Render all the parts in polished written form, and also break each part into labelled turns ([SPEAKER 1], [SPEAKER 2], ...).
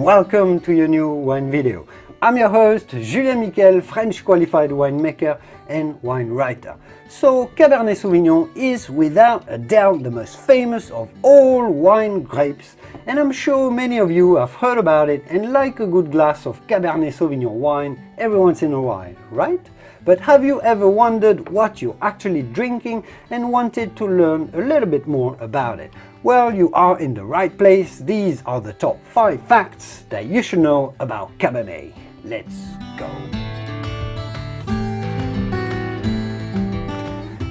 [SPEAKER 1] welcome to your new wine video. I'm your host, Julien, French qualified winemaker and wine writer. So Cabernet Sauvignon is without a doubt the most famous of all wine grapes, and I'm sure many of you have heard about it and like a good glass of Cabernet Sauvignon wine every once in a while, right? But have you ever wondered what you're actually drinking and wanted to learn a little bit more about it? Well, you are in the right place. These are the top 5 facts that you should know about Cabernet. Let's go!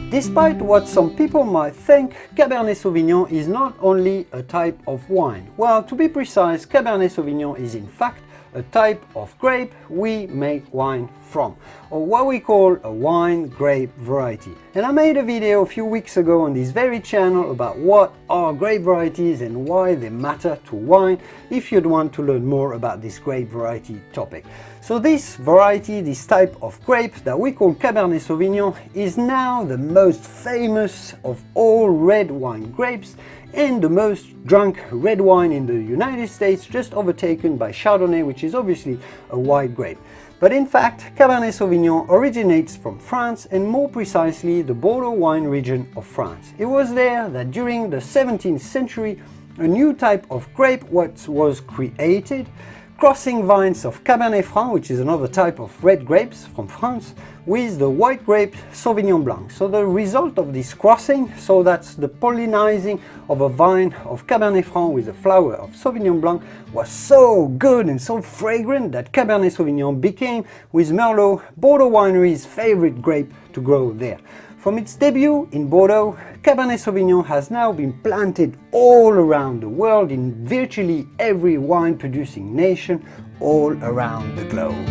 [SPEAKER 1] Despite what some people might think, Cabernet Sauvignon is not only a type of wine. Well, to be precise, Cabernet Sauvignon is in fact a type of grape we make wine from, or what we call a wine grape variety. And I made a video a few weeks ago on this very channel about what are grape varieties and why they matter to wine, if you'd want to learn more about this grape variety topic. So this variety, this type of grape that we call Cabernet Sauvignon, is now the most famous of all red wine grapes and the most drunk red wine in the United States, just overtaken by Chardonnay, which is obviously a white grape. But in fact, Cabernet Sauvignon originates from France, and more precisely the Bordeaux wine region of France. It was there that during the 17th century a new type of grape was created, crossing vines of Cabernet Franc, which is another type of red grapes from France, with the white grape Sauvignon Blanc. So the result of this crossing, so that's the pollinizing of a vine of Cabernet Franc with a flower of Sauvignon Blanc, was so good and so fragrant that Cabernet Sauvignon became, with Merlot, Bordeaux winery's favorite grape to grow there. From its debut in Bordeaux, Cabernet Sauvignon has now been planted all around the world in virtually every wine-producing nation all around the globe.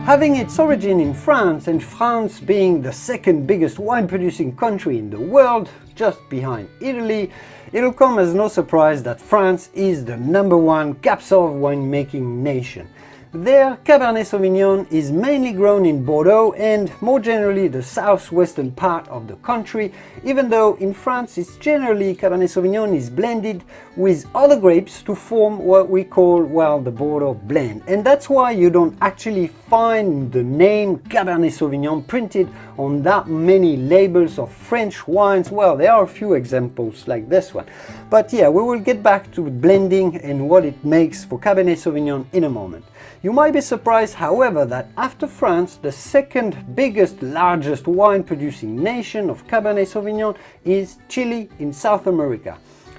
[SPEAKER 1] Having its origin in France, and France being the second biggest wine-producing country in the world, just behind Italy, it'll come as no surprise that France is the #1 Cab Sauv winemaking nation. There, Cabernet Sauvignon is mainly grown in Bordeaux and more generally the southwestern part of the country, even though in France it's generally Cabernet Sauvignon is blended with other grapes to form what we call, well, the Bordeaux blend. And that's why you don't actually find the name Cabernet Sauvignon printed on that many labels of French wines. Well, there are a few examples like this one. But yeah, we will get back to blending and what it makes for Cabernet Sauvignon in a moment. You might be surprised, however, that after France, the second biggest, largest wine-producing nation of Cabernet Sauvignon is Chile in South America.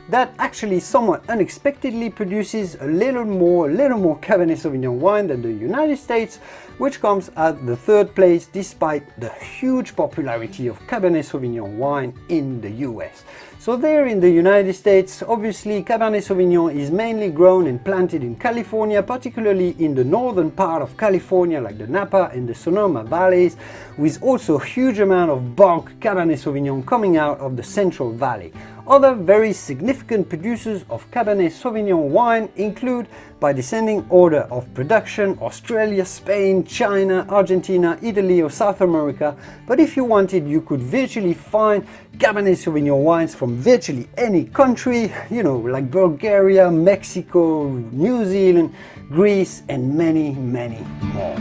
[SPEAKER 1] That actually somewhat unexpectedly produces a little more Cabernet Sauvignon wine than the United States, which comes at the 3rd place despite the huge popularity of Cabernet Sauvignon wine in the US. So there in the United States, obviously Cabernet Sauvignon is mainly grown and planted in California, particularly in the northern part of California like the Napa and the Sonoma valleys, with also a huge amount of bulk Cabernet Sauvignon coming out of the Central Valley. Other very significant producers of Cabernet Sauvignon wine include, by descending order of production, Australia, Spain, China, Argentina, Italy or South America. But if you wanted, you could virtually find Cabernet Sauvignon wines from virtually any country, you know, like Bulgaria, Mexico, New Zealand, Greece and many, many more.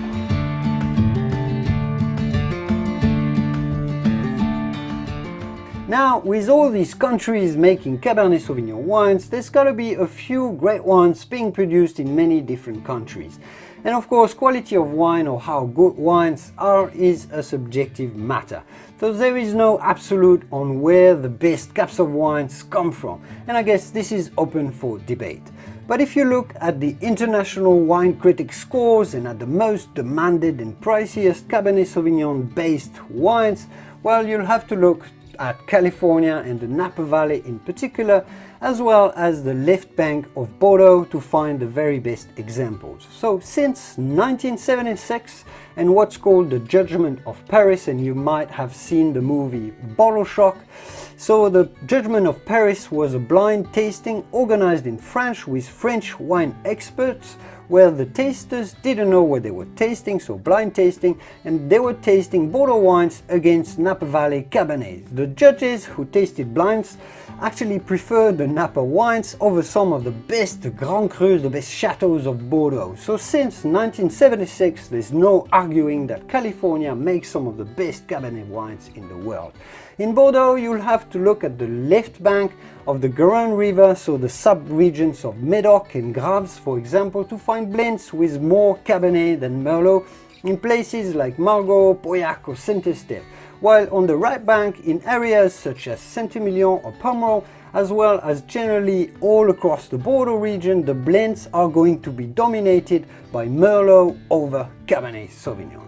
[SPEAKER 1] Now, with all these countries making Cabernet Sauvignon wines, there's gotta be a few great ones being produced in many different countries. And of course, quality of wine or how good wines are is a subjective matter. So there is no absolute on where the best Cab Sauv wines come from. And I guess this is open for debate. But if you look at the international wine critic scores and at the most demanded and priciest Cabernet Sauvignon based wines, well, you'll have to look at California and the Napa Valley in particular, as well as the left bank of Bordeaux to find the very best examples. So since 1976 and what's called the Judgment of Paris, and you might have seen the movie Bottle Shock, so the Judgment of Paris was a blind tasting organized in French with French wine experts where the tasters didn't know what they were tasting, so blind tasting, and they were tasting Bordeaux wines against Napa Valley Cabernets. The judges who tasted blinds actually preferred the Napa wines over some of the best Grand Crus, the best chateaux of Bordeaux. So since 1976, there's no arguing that California makes some of the best Cabernet wines in the world. In Bordeaux, you'll have to look at the left bank of the Garonne River, so the sub-regions of Médoc and Graves, for example, to find blends with more Cabernet than Merlot in places like Margaux, Pauillac or Saint-Estèphe, while on the right bank in areas such as Saint-Emilion or Pomerol, as well as generally all across the Bordeaux region, the blends are going to be dominated by Merlot over Cabernet Sauvignon.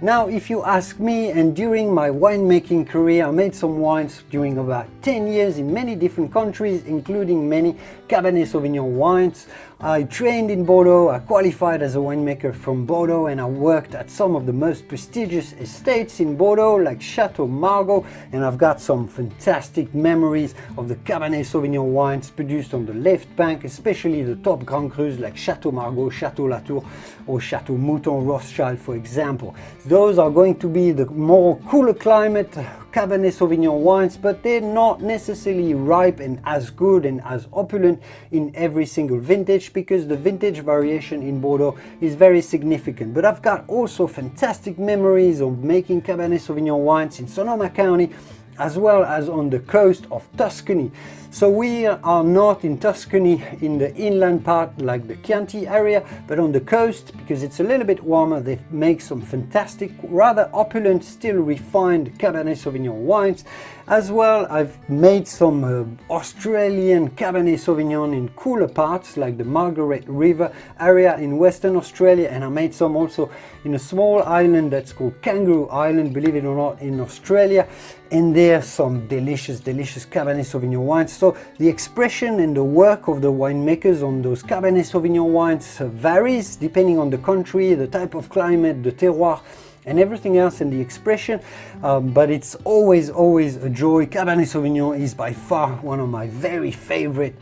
[SPEAKER 1] Now, if you ask me, and during my winemaking career, I made some wines during about 10 years in many different countries, including many Cabernet Sauvignon wines. I trained in Bordeaux, I qualified as a winemaker from Bordeaux, and I worked at some of the most prestigious estates in Bordeaux, like Chateau Margaux, and I've got some fantastic memories of the Cabernet Sauvignon wines produced on the left bank, especially the top Grand Crus like Chateau Margaux, Chateau Latour, or Chateau Mouton Rothschild, for example. Those are going to be the more cooler climate Cabernet Sauvignon wines, but they're not necessarily ripe and as good and as opulent in every single vintage, because the vintage variation in Bordeaux is very significant. But I've got also fantastic memories of making Cabernet Sauvignon wines in Sonoma County, as well as on the coast of Tuscany. So we are not in Tuscany in the inland part like the Chianti area, but on the coast, because it's a little bit warmer, they make some fantastic, rather opulent, still refined Cabernet Sauvignon wines. As well, I've made some Australian Cabernet Sauvignon in cooler parts like the Margaret River area in Western Australia, and I made some also in a small island that's called Kangaroo Island, believe it or not, in Australia. And there's some delicious Cabernet Sauvignon wines. So the expression and the work of the winemakers on those Cabernet Sauvignon wines varies depending on the country, the type of climate, the terroir, and everything else in the expression, but it's always a joy. Cabernet Sauvignon is by far one of my very favorite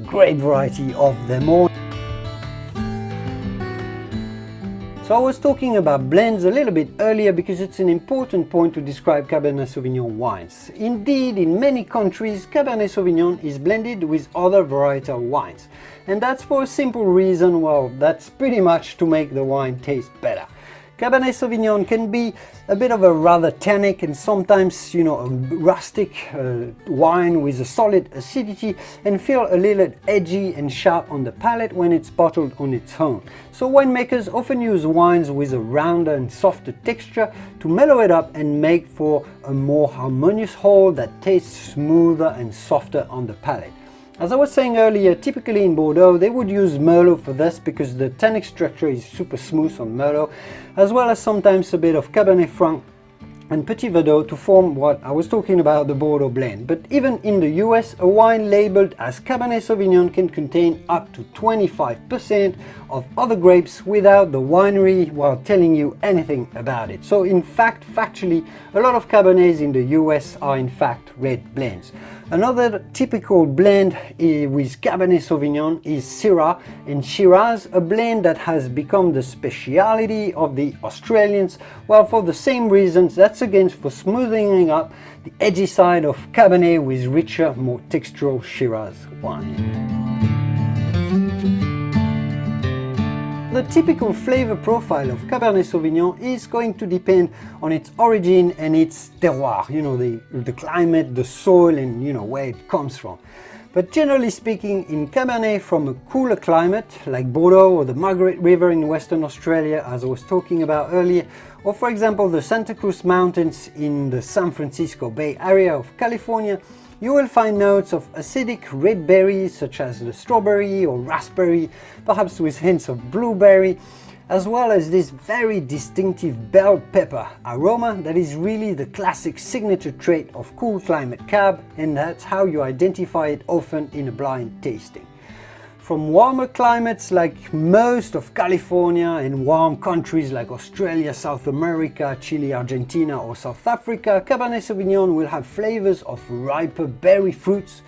[SPEAKER 1] grape variety of them all. So I was talking about blends a little bit earlier because it's an important point to describe Cabernet Sauvignon wines. Indeed, in many countries, Cabernet Sauvignon is blended with other varietal wines. And that's for a simple reason, well, that's pretty much to make the wine taste better. Cabernet Sauvignon can be a bit of a rather tannic and sometimes, a rustic wine with a solid acidity, and feel a little edgy and sharp on the palate when it's bottled on its own. So winemakers often use wines with a rounder and softer texture to mellow it up and make for a more harmonious whole that tastes smoother and softer on the palate. As I was saying earlier, typically in Bordeaux they would use Merlot for this because the tannic structure is super smooth on Merlot, as well as sometimes a bit of Cabernet Franc and Petit Verdot to form what I was talking about, the Bordeaux blend. But even in the US, a wine labeled as Cabernet Sauvignon can contain up to 25% of other grapes without the winery telling you anything about it. So in fact, factually, a lot of Cabernets in the US are in fact red blends. Another typical blend with Cabernet Sauvignon is Syrah and Shiraz, a blend that has become the speciality of the Australians, for the same reasons. That's again for smoothing up the edgy side of Cabernet with richer, more textural Shiraz wine. The typical flavor profile of Cabernet Sauvignon is going to depend on its origin and its terroir, the climate, the soil, and where it comes from. But generally speaking, in Cabernet from a cooler climate like Bordeaux or the Margaret River in Western Australia, as I was talking about earlier, or for example the Santa Cruz Mountains in the San Francisco Bay Area of California, you will find notes of acidic red berries such as the strawberry or raspberry, perhaps with hints of blueberry, as well as this very distinctive bell pepper aroma that is really the classic signature trait of cool climate Cab, and that's how you identify it often in a blind tasting. From warmer climates like most of California and warm countries like Australia, South America, Chile, Argentina or South Africa, Cabernet Sauvignon will have flavors of riper berry fruits,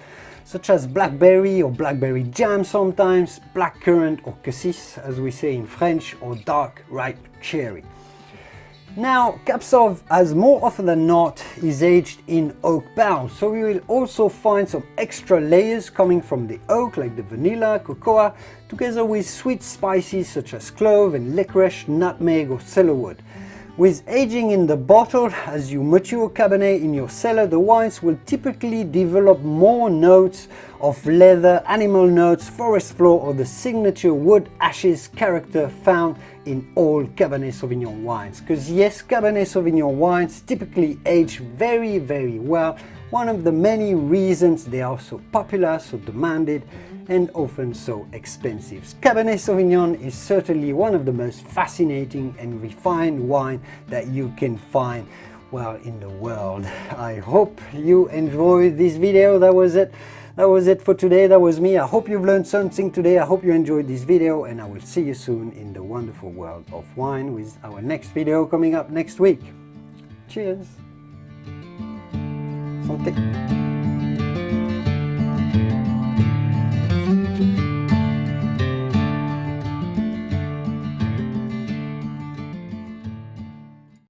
[SPEAKER 1] such as blackberry or blackberry jam sometimes, blackcurrant or cassis as we say in French, or dark ripe cherry. Now, Cab Sauv, as more often than not, is aged in oak barrels, so we will also find some extra layers coming from the oak, like the vanilla, cocoa, together with sweet spices such as clove and licorice, nutmeg or cedarwood. With aging in the bottle, as you mature Cabernet in your cellar, the wines will typically develop more notes of leather, animal notes, forest floor, or the signature wood ashes character found in all Cabernet Sauvignon wines. Because yes, Cabernet Sauvignon wines typically age very, very well. One of the many reasons they are so popular, so demanded, and often so expensive. Cabernet Sauvignon is certainly one of the most fascinating and refined wine that you can find, well, in the world. I hope you enjoyed this video. That was it for today. That was me. I hope you've learned something today. I hope you enjoyed this video, and I will see you soon in the wonderful world of wine with our next video coming up next week. Cheers. Santé.